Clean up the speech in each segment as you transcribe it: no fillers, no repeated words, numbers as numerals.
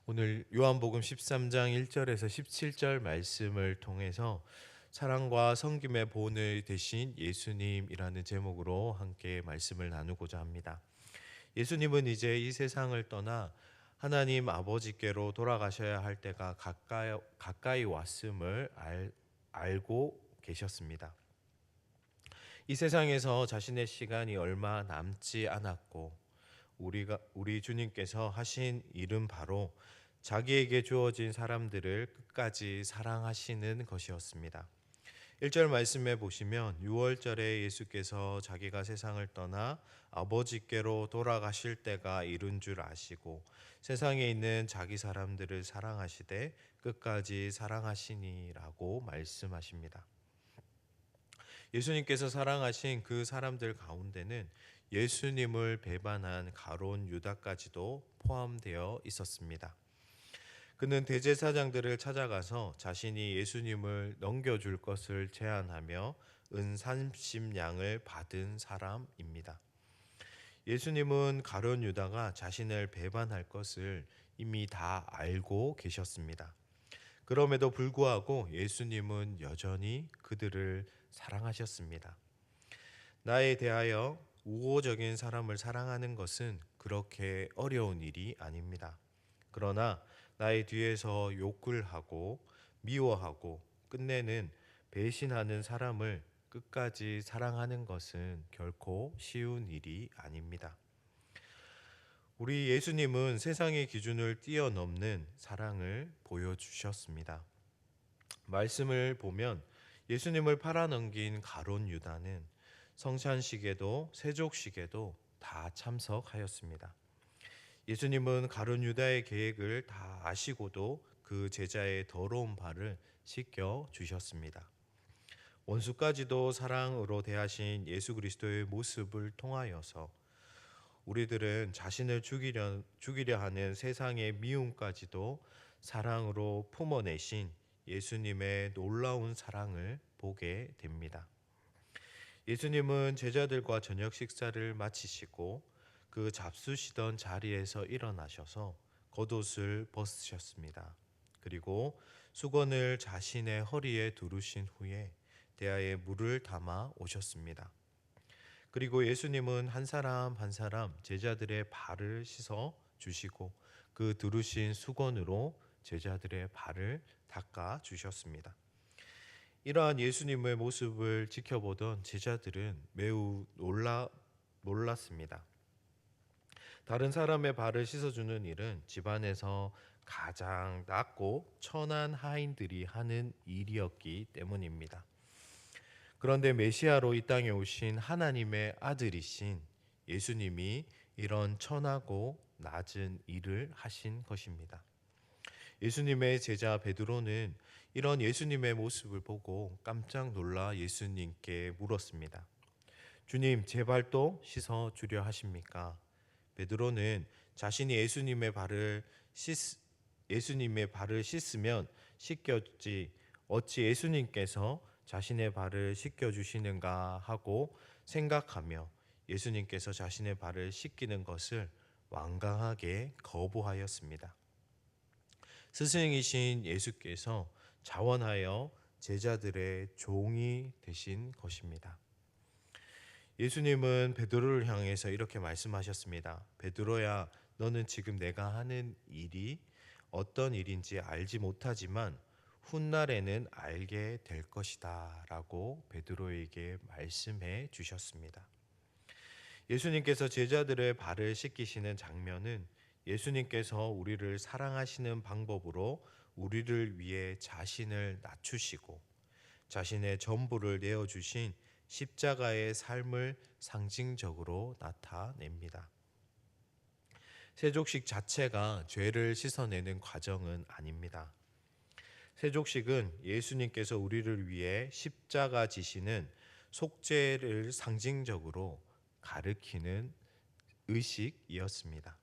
오늘 요한복음 13장 1절에서 17절 말씀을 통해서 사랑과 섬김의 본을 되신 예수님이라는 제목으로 함께 말씀을 나누고자 합니다. 예수님은 이제 이 세상을 떠나 하나님 아버지께로 돌아가셔야 할 때가 가까이 왔음을 알고 계셨습니다. 이 세상에서 자신의 시간이 얼마 남지 않았고 우리 주님께서 하신 일은 바로 자기에게 주어진 사람들을 끝까지 사랑하시는 것이었습니다. 1절 말씀에 보시면 6월절에 예수께서 자기가 세상을 떠나 아버지께로 돌아가실 때가 이른 줄 아시고 세상에 있는 자기 사람들을 사랑하시되 끝까지 사랑하시니라고 말씀하십니다. 예수님께서 사랑하신 그 사람들 가운데는 예수님을 배반한 가룟 유다까지도 포함되어 있었습니다. 그는 대제사장들을 찾아가서 자신이 예수님을 넘겨줄 것을 제안하며 은 30냥을 받은 사람입니다. 예수님은 가룟 유다가 자신을 배반할 것을 이미 다 알고 계셨습니다. 그럼에도 불구하고 예수님은 여전히 그들을 사랑하셨습니다. 나에 대하여 우호적인 사람을 사랑하는 것은 그렇게 어려운 일이 아닙니다. 그러나 나의 뒤에서 욕을 하고 미워하고 끝내는 배신하는 사람을 끝까지 사랑하는 것은 결코 쉬운 일이 아닙니다. 우리 예수님은 세상의 기준을 뛰어넘는 사랑을 보여주셨습니다. 말씀을 보면 예수님을 팔아넘긴 가룟 유다는 성찬식에도 세족식에도 다 참석하였습니다. 예수님은 가룟 유다의 계획을 다 아시고도 그 제자의 더러운 발을 씻겨 주셨습니다. 원수까지도 사랑으로 대하신 예수 그리스도의 모습을 통하여서 우리들은 자신을 죽이려 하는 세상의 미움까지도 사랑으로 품어내신 예수님의 놀라운 사랑을 보게 됩니다. 예수님은 제자들과 저녁 식사를 마치시고 그 잡수시던 자리에서 일어나셔서 겉옷을 벗으셨습니다. 그리고 수건을 자신의 허리에 두르신 후에 대야에 물을 담아 오셨습니다. 그리고 예수님은 한 사람 한 사람 제자들의 발을 씻어 주시고 그 두르신 수건으로 제자들의 발을 닦아 주셨습니다. 이러한 예수님의 모습을 지켜보던 제자들은 매우 놀랐습니다. 다른 사람의 발을 씻어주는 일은 집안에서 가장 낮고 천한 하인들이 하는 일이었기 때문입니다. 그런데 메시아로 이 땅에 오신 하나님의 아들이신 예수님이 이런 천하고 낮은 일을 하신 것입니다. 예수님의 제자 베드로는 이런 예수님의 모습을 보고 깜짝 놀라 예수님께 물었습니다. 주님, 제 발도 씻어 주려 하십니까? 베드로는 자신이 예수님의 발을 씻으면 씻겼지 어찌 예수님께서 자신의 발을 씻겨 주시는가 하고 생각하며 예수님께서 자신의 발을 씻기는 것을 완강하게 거부하였습니다. 스승이신 예수께서 자원하여 제자들의 종이 되신 것입니다. 예수님은 베드로를 향해서 이렇게 말씀하셨습니다. 베드로야, 너는 지금 내가 하는 일이 어떤 일인지 알지 못하지만 훗날에는 알게 될 것이다 라고 베드로에게 말씀해 주셨습니다. 예수님께서 제자들의 발을 씻기시는 장면은 예수님께서 우리를 사랑하시는 방법으로 우리를 위해 자신을 낮추시고 자신의 전부를 내어주신 십자가의 삶을 상징적으로 나타냅니다. 세족식 자체가 죄를 씻어내는 과정은 아닙니다. 세족식은 예수님께서 우리를 위해 십자가 지시는 속죄를 상징적으로 가르치는 의식이었습니다.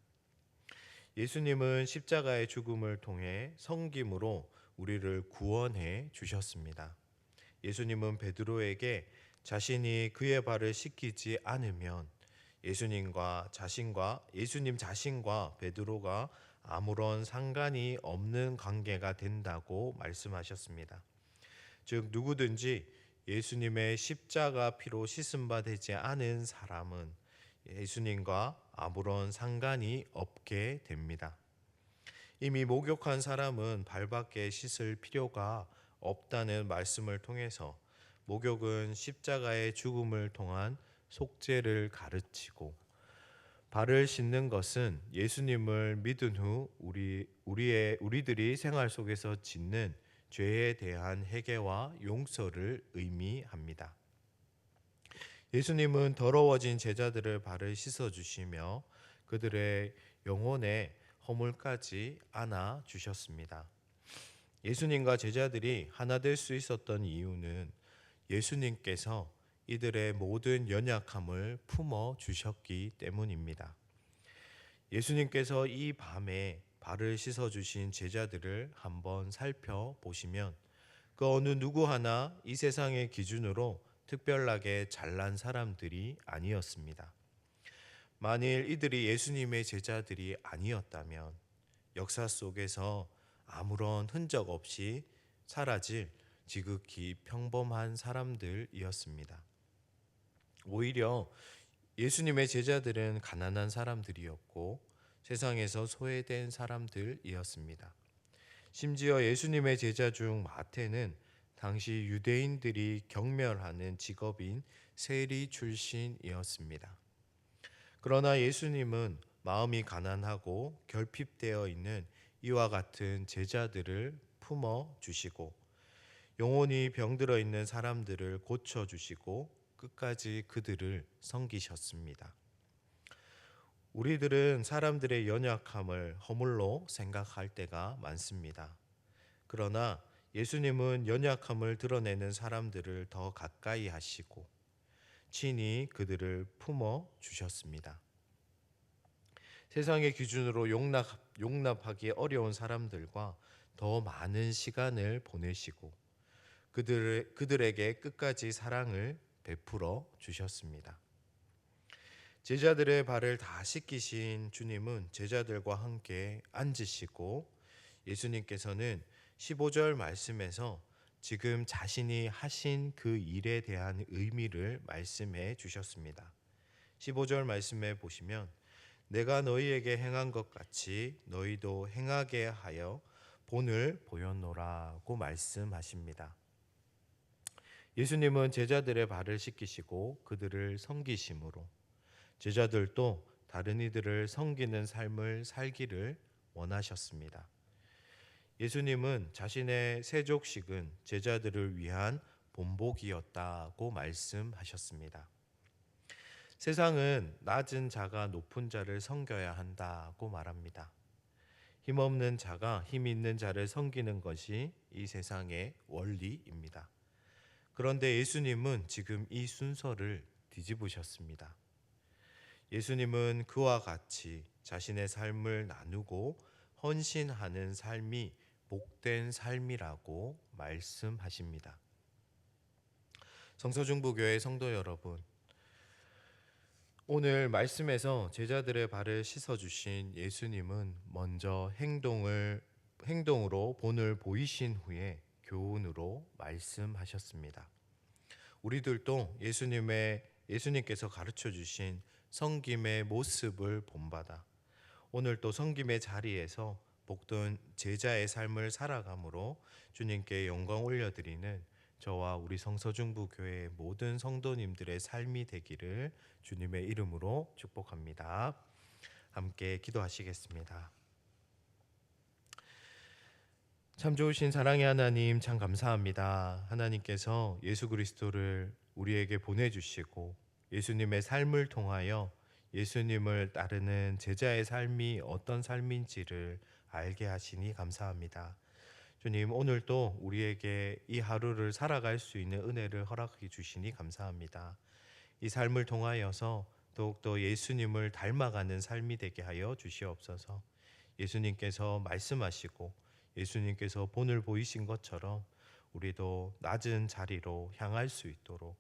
예수님은 십자가의 죽음을 통해 섬김으로 우리를 구원해 주셨습니다. 예수님은 베드로에게 자신이 그의 발을 씻기지 않으면 예수님 자신과 베드로가 아무런 상관이 없는 관계가 된다고 말씀하셨습니다. 즉 누구든지 예수님의 십자가 피로 씻음 바 되지 않은 사람은 예수님과 아무런 상관이 없게 됩니다. 이미 목욕한 사람은 발밖에 씻을 필요가 없다는 말씀을 통해서 목욕은 십자가의 죽음을 통한 속죄를 가르치고, 발을 씻는 것은 예수님을 믿은 후 우리들이 생활 속에서 짓는 죄에 대한 회개와 용서를 의미합니다. 예수님은 더러워진 제자들의 발을 씻어 주시며 그들의 영혼에 허물까지 안아 주셨습니다. 예수님과 제자들이 하나 될 수 있었던 이유는 예수님께서 이들의 모든 연약함을 품어 주셨기 때문입니다. 예수님께서 이 밤에 발을 씻어 주신 제자들을 한번 살펴보시면 그 어느 누구 하나 이 세상의 기준으로 특별하게 잘난 사람들이 아니었습니다. 만일 이들이 예수님의 제자들이 아니었다면 역사 속에서 아무런 흔적 없이 사라질 지극히 평범한 사람들이었습니다. 오히려 예수님의 제자들은 가난한 사람들이었고 세상에서 소외된 사람들이었습니다. 심지어 예수님의 제자 중 마태는 당시 유대인들이 경멸하는 직업인 세리 출신이었습니다. 그러나 예수님은 마음이 가난하고 결핍되어 있는 이와 같은 제자들을 품어 주시고 영혼이 병들어 있는 사람들을 고쳐 주시고 끝까지 그들을 섬기셨습니다. 우리들은 사람들의 연약함을 허물로 생각할 때가 많습니다. 그러나 예수님은 연약함을 드러내는 사람들을 더 가까이 하시고 친히 그들을 품어 주셨습니다. 세상의 기준으로 용납하기 어려운 사람들과 더 많은 시간을 보내시고 그들에게 끝까지 사랑을 베풀어 주셨습니다. 제자들의 발을 다 씻기신 주님은 제자들과 함께 앉으시고 예수님께서는 15절 말씀에서 지금 자신이 하신 그 일에 대한 의미를 말씀해 주셨습니다. 15절 말씀에 보시면 내가 너희에게 행한 것 같이 너희도 행하게 하여 본을 보였노라고 말씀하십니다. 예수님은 제자들의 발을 씻기시고 그들을 섬기심으로 제자들도 다른 이들을 섬기는 삶을 살기를 원하셨습니다. 예수님은 자신의 세족식은 제자들을 위한 본복이었다고 말씀하셨습니다. 세상은 낮은 자가 높은 자를 섬겨야 한다고 말합니다. 힘없는 자가 힘 있는 자를 섬기는 것이 이 세상의 원리입니다. 그런데 예수님은 지금 이 순서를 뒤집으셨습니다. 예수님은 그와 같이 자신의 삶을 나누고 헌신하는 삶이 복된 삶이라고 말씀하십니다. 성서중부교회 성도 여러분, 오늘 말씀에서 제자들의 발을 씻어주신 예수님은 먼저 행동으로 본을 보이신 후에 교훈으로 말씀하셨습니다. 우리들도 예수님께서 가르쳐 주신 섬김의 모습을 본받아 오늘 또 섬김의 자리에서 복된 제자의 삶을 살아감으로 주님께 영광 올려드리는 저와 우리 성서중부교회 모든 성도님들의 삶이 되기를 주님의 이름으로 축복합니다. 함께 기도하시겠습니다. 참 좋으신 사랑의 하나님, 참 감사합니다. 하나님께서 예수 그리스도를 우리에게 보내주시고 예수님의 삶을 통하여 예수님을 따르는 제자의 삶이 어떤 삶인지를 알게 하시니 감사합니다. 주님, 오늘도 우리에게 이 하루를 살아갈 수 있는 은혜를 허락해 주시니 감사합니다. 이 삶을 통하여서 더욱더 예수님을 닮아가는 삶이 되게 하여 주시옵소서. 예수님께서 말씀하시고 예수님께서 본을 보이신 것처럼 우리도 낮은 자리로 향할 수 있도록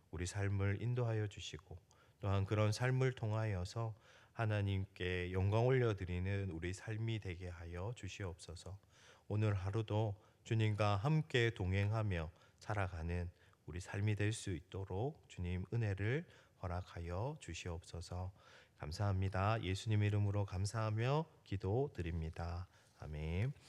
우리 삶을 인도하여 주시고 또한 그런 삶을 통하여서 하나님께 영광 올려드리는 우리 삶이 되게 하여 주시옵소서. 오늘 하루도 주님과 함께 동행하며 살아가는 우리 삶이 될 수 있도록 주님 은혜를 허락하여 주시옵소서. 감사합니다. 예수님 이름으로 감사하며 기도드립니다. 아멘.